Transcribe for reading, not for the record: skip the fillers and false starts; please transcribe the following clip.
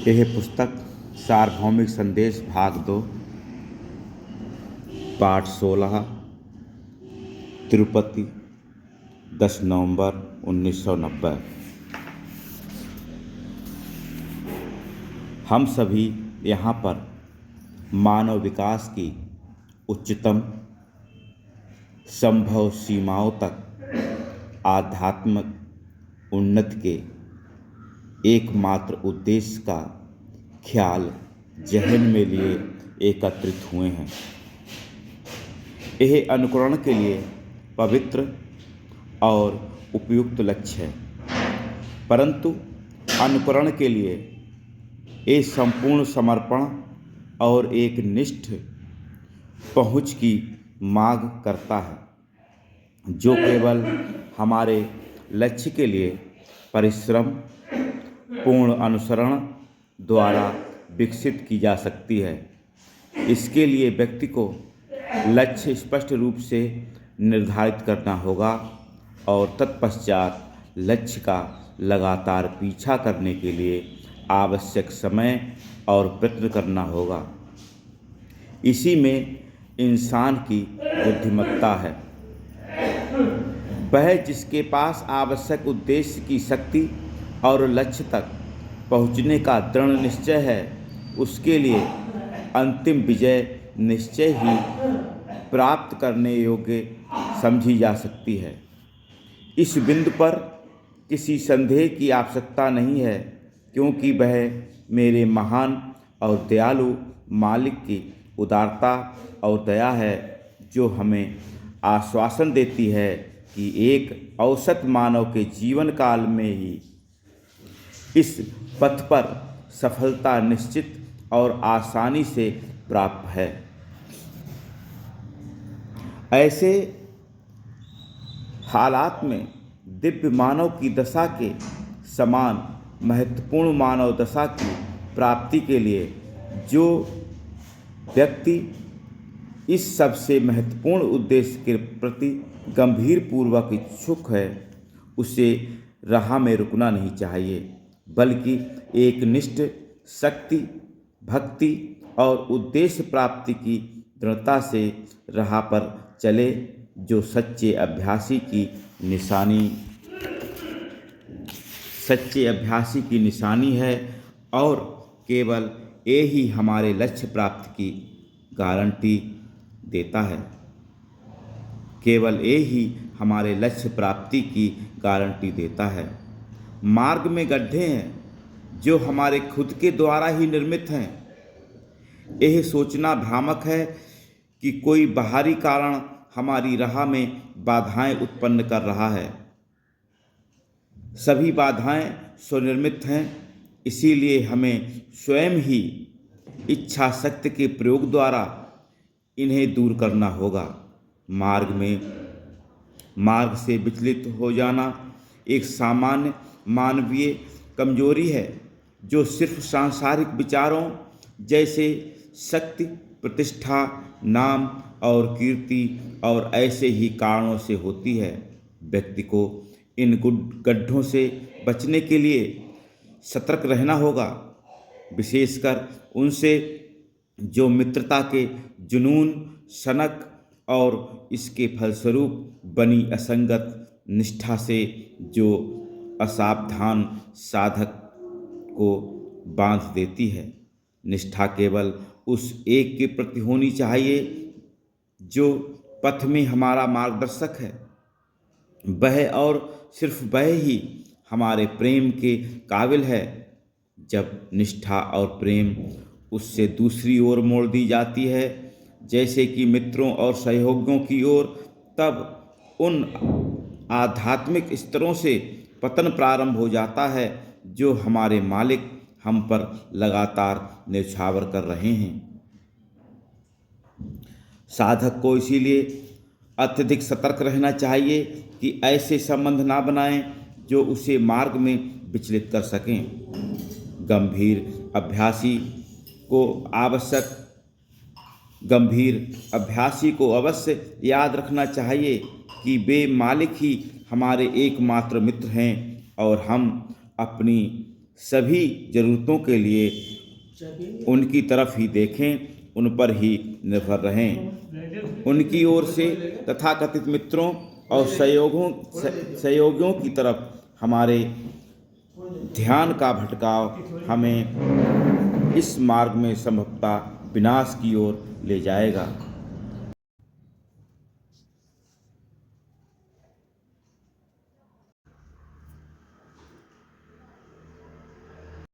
यह पुस्तक सार्वभौमिक संदेश भाग 2 पाठ 16 तिरुपति 10 नवंबर 1990। हम सभी यहाँ पर मानव विकास की उच्चतम संभव सीमाओं तक आध्यात्मिक उन्नति के एकमात्र उद्देश्य का ख्याल जहन में लिए एकत्रित हुए हैं। यह अनुकरण के लिए पवित्र और उपयुक्त लक्ष्य है, परंतु अनुकरण के लिए एक संपूर्ण समर्पण और एक निष्ठ पहुँच की मांग करता है, जो केवल हमारे लक्ष्य के लिए परिश्रम पूर्ण अनुसरण द्वारा विकसित की जा सकती है। इसके लिए व्यक्ति को लक्ष्य स्पष्ट रूप से निर्धारित करना होगा और तत्पश्चात लक्ष्य का लगातार पीछा करने के लिए आवश्यक समय और प्रयत्न करना होगा। इसी में इंसान की बुद्धिमत्ता है। वह जिसके पास आवश्यक उद्देश्य की शक्ति और लक्ष्य तक पहुँचने का दृढ़ निश्चय है, उसके लिए अंतिम विजय निश्चय ही प्राप्त करने योग्य समझी जा सकती है। इस बिंदु पर किसी संदेह की आवश्यकता नहीं है, क्योंकि वह मेरे महान और दयालु मालिक की उदारता और दया है, जो हमें आश्वासन देती है कि एक औसत मानव के जीवन काल में ही इस पथ पर सफलता निश्चित और आसानी से प्राप्त है। ऐसे हालात में दिव्य मानव की दशा के समान महत्वपूर्ण मानव दशा की प्राप्ति के लिए जो व्यक्ति इस सबसे महत्वपूर्ण उद्देश्य के प्रति गंभीर पूर्वक इच्छुक है, उसे राह में रुकना नहीं चाहिए, बल्कि एक निष्ठ शक्ति, भक्ति और उद्देश्य प्राप्ति की दृढ़ता से राह पर चले, जो सच्चे अभ्यासी की निशानी है और केवल ये ही हमारे लक्ष्य प्राप्ति की गारंटी देता है। केवल ये ही हमारे लक्ष्य प्राप्ति की गारंटी देता है। मार्ग में गड्ढे हैं जो हमारे खुद के द्वारा ही निर्मित हैं। यह सोचना भ्रामक है कि कोई बाहरी कारण हमारी राह में बाधाएं उत्पन्न कर रहा है। सभी बाधाएं स्वनिर्मित हैं, इसीलिए हमें स्वयं ही इच्छा शक्ति के प्रयोग द्वारा इन्हें दूर करना होगा। मार्ग से विचलित हो जाना एक सामान्य मानवीय कमजोरी है, जो सिर्फ सांसारिक विचारों जैसे शक्ति, प्रतिष्ठा, नाम और कीर्ति और ऐसे ही कारणों से होती है। व्यक्ति को इन गड्ढों से बचने के लिए सतर्क रहना होगा, विशेषकर उनसे जो मित्रता के जुनून, सनक और इसके फलस्वरूप बनी असंगत निष्ठा से जो असावधान साधक को बांध देती है। निष्ठा केवल उस एक के प्रति होनी चाहिए जो पथ में हमारा मार्गदर्शक है। वह और सिर्फ वह ही हमारे प्रेम के काबिल है। जब निष्ठा और प्रेम उससे दूसरी ओर मोड़ दी जाती है, जैसे कि मित्रों और सहयोगियों की ओर, तब उन आध्यात्मिक स्तरों से पतन प्रारंभ हो जाता है जो हमारे मालिक हम पर लगातार न्यौछावर कर रहे हैं। साधक को इसीलिए अत्यधिक सतर्क रहना चाहिए कि ऐसे संबंध ना बनाएं जो उसे मार्ग में विचलित कर सकें। गंभीर अभ्यासी को अवश्य याद रखना चाहिए कि वे मालिक ही हमारे एकमात्र मित्र हैं और हम अपनी सभी ज़रूरतों के लिए उनकी तरफ ही देखें, उन पर ही निर्भर रहें। उनकी ओर से तथाकथित मित्रों और सहयोगियों की तरफ हमारे ध्यान का भटकाव हमें इस मार्ग में संभवतः विनाश की ओर ले जाएगा।